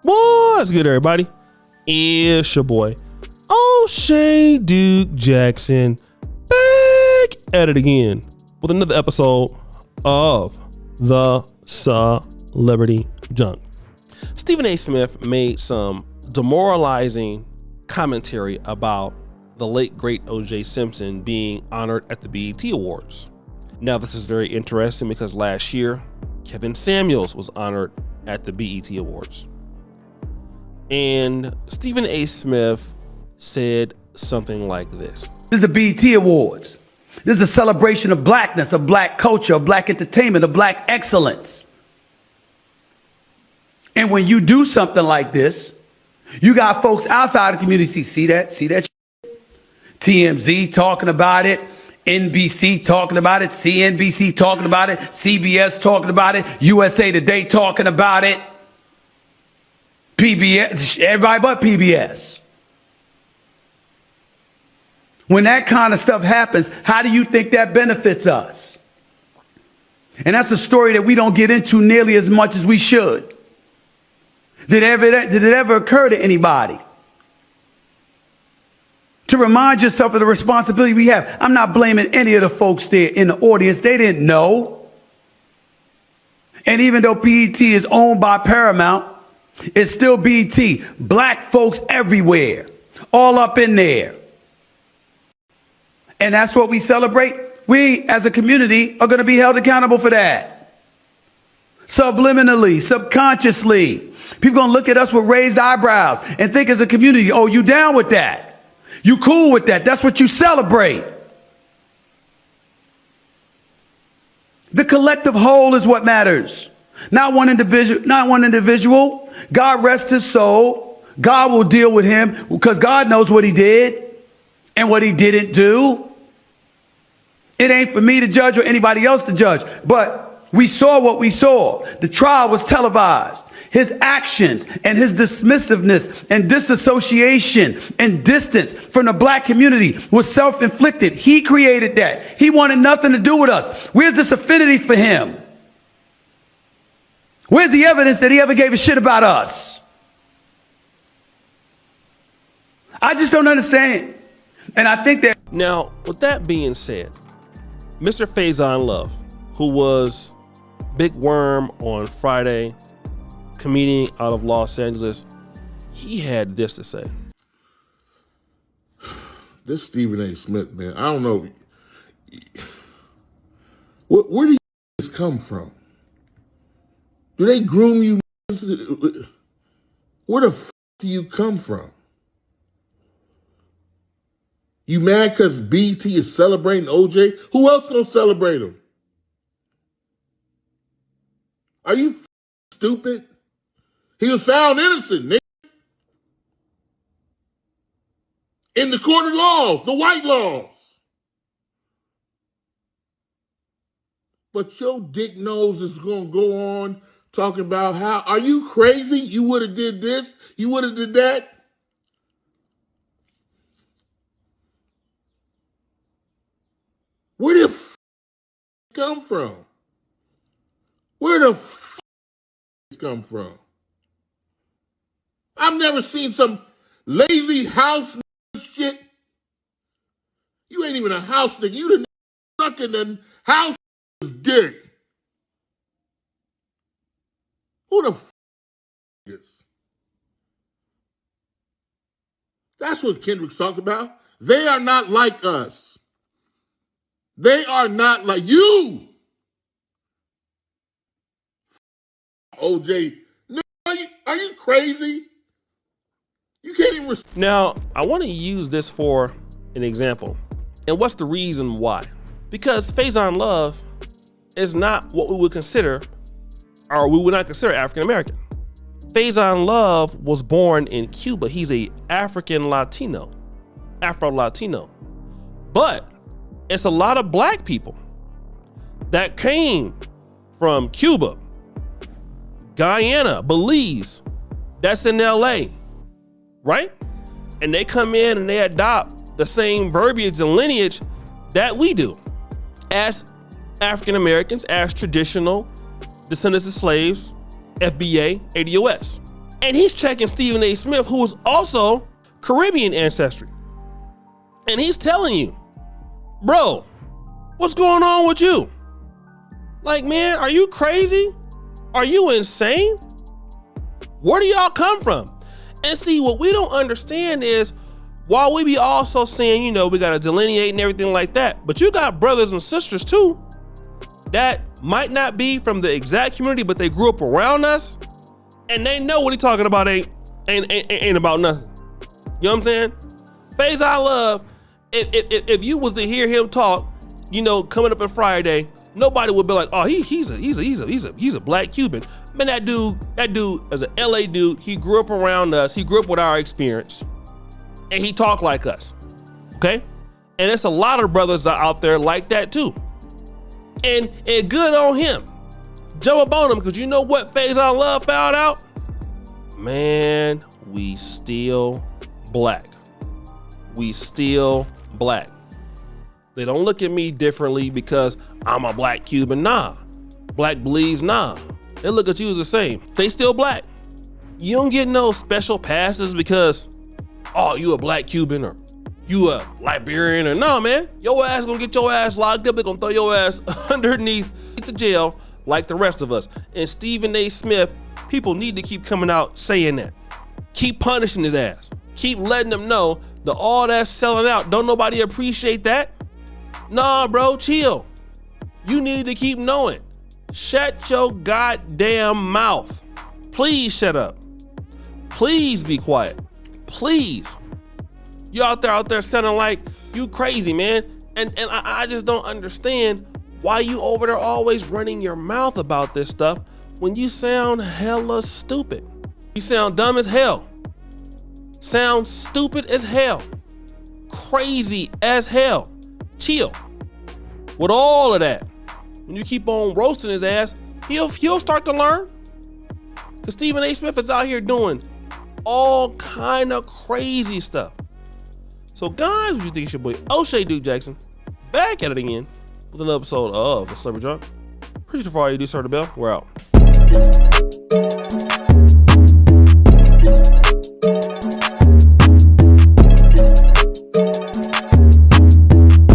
What's good, everybody? It's your boy, O'Shea Duke Jackson, back at it again with another episode of the Celebrity Junk. Stephen A. Smith made some demoralizing commentary about the late great O.J. Simpson being honored at the BET Awards. Now, this is very interesting because last year, Kevin Samuels was honored at the BET Awards. And Stephen A. Smith said something like this. This is the BET Awards. This is a celebration of blackness, of black culture, of black entertainment, of black excellence. And when you do something like this, you got folks outside the community see that TMZ talking about it, NBC talking about it, CNBC talking about it, CBS talking about it, USA Today talking about it, PBS, everybody but PBS. When that kind of stuff happens, how do you think that benefits us? And that's a story that we don't get into nearly as much as we should. Did it ever occur to anybody to remind yourself of the responsibility we have? I'm not blaming any of the folks there in the audience. They didn't know. And even though BET is owned by Paramount, it's still BET. Black folks everywhere, all up in there. And that's what we celebrate. We, as a community, are going to be held accountable for that. Subliminally, subconsciously. People going to look at us with raised eyebrows and think as a community, oh, you down with that? You cool with that? That's what you celebrate. The collective whole is what matters. Not one individual. God rest his soul. God will deal with him because God knows what he did and what he didn't do. It ain't for me to judge or anybody else to judge, but we saw what we saw. The trial was televised. His actions and his dismissiveness and disassociation and distance from the black community was self-inflicted. He created that. He wanted nothing to do with us. Where's this affinity for him? Where's the evidence that he ever gave a shit about us? I just don't understand. And I think that... Now, with that being said, Mr. Faison Love, who was Big Worm on Friday, comedian out of Los Angeles, he had this to say. This Stephen A. Smith, man, I don't know. Where do you come from? Do they groom you? Where the f*** do you come from? You mad because BT is celebrating OJ? Who else gonna celebrate him? Are you stupid? He was found innocent, nigga. In the court of laws, the white laws. But your dick nose is gonna go on talking about how, are you crazy? You would have did this, you would have did that. Where the f*** come from? Where the f*** come from? I've never seen some lazy house shit. You ain't even a house nigga. You the stuck in the house dick. Who the f*** is? That's what Kendrick's talking about. They are not like us. They are not like you. OJ, are you crazy? You can't even... Now, I want to use this for an example. And what's the reason why? Because Faison Love is not what we would consider, or we would not consider African American. Faison Love was born in Cuba. He's a African Latino, Afro-Latino. But it's a lot of black people that came from Cuba, Guyana, Belize, that's in LA, right? And they come in and they adopt the same verbiage and lineage that we do as African Americans, as traditional descendants of slaves, FBA, ADOS. And he's checking Stephen A. Smith, who is also Caribbean ancestry. And he's telling you, bro, what's going on with you? Like, man, are you crazy? Are you insane? Where do y'all come from? And see, what we don't understand is, while we be also saying, you know, we got to delineate and everything like that, but you got brothers and sisters too that might not be from the exact community, but they grew up around us, and they know what he talking about ain't about nothing. You know what I'm saying? Faison Love, if you was to hear him talk, you know, coming up on Friday, nobody would be like, oh, he's a black Cuban. Man, that dude is an LA dude. He grew up around us. He grew up with our experience, and he talked like us. Okay, and there's a lot of brothers out there like that too. And good on him. Jump up on him, because you know what Faison Love found out? Man, we still black. We still black. They don't look at me differently because I'm a black Cuban. Nah. Black bleeds, nah. They look at you as the same. They still black. You don't get no special passes because, oh, you a black Cuban or you a Liberian or no, man. Your ass gonna get your ass locked up. They're gonna throw your ass underneath the jail like the rest of us. And Stephen A. Smith, people need to keep coming out saying that. Keep punishing his ass. Keep letting them know that all that selling out, don't nobody appreciate that? Nah, bro, chill. You need to keep knowing. Shut your goddamn mouth. Please shut up. Please be quiet. Please. You out there sounding like you crazy, man. And I just don't understand why you over there always running your mouth about this stuff when you sound hella stupid. You sound dumb as hell. Sound stupid as hell. Crazy as hell. Chill. With all of that, when you keep on roasting his ass, he'll start to learn. Because Stephen A. Smith is out here doing all kind of crazy stuff. So guys, what you think? It's your boy O'Shea Duke Jackson, back at it again with another episode of The Celebrity Drunk. Appreciate it for all you do, sir. The bell. We're out.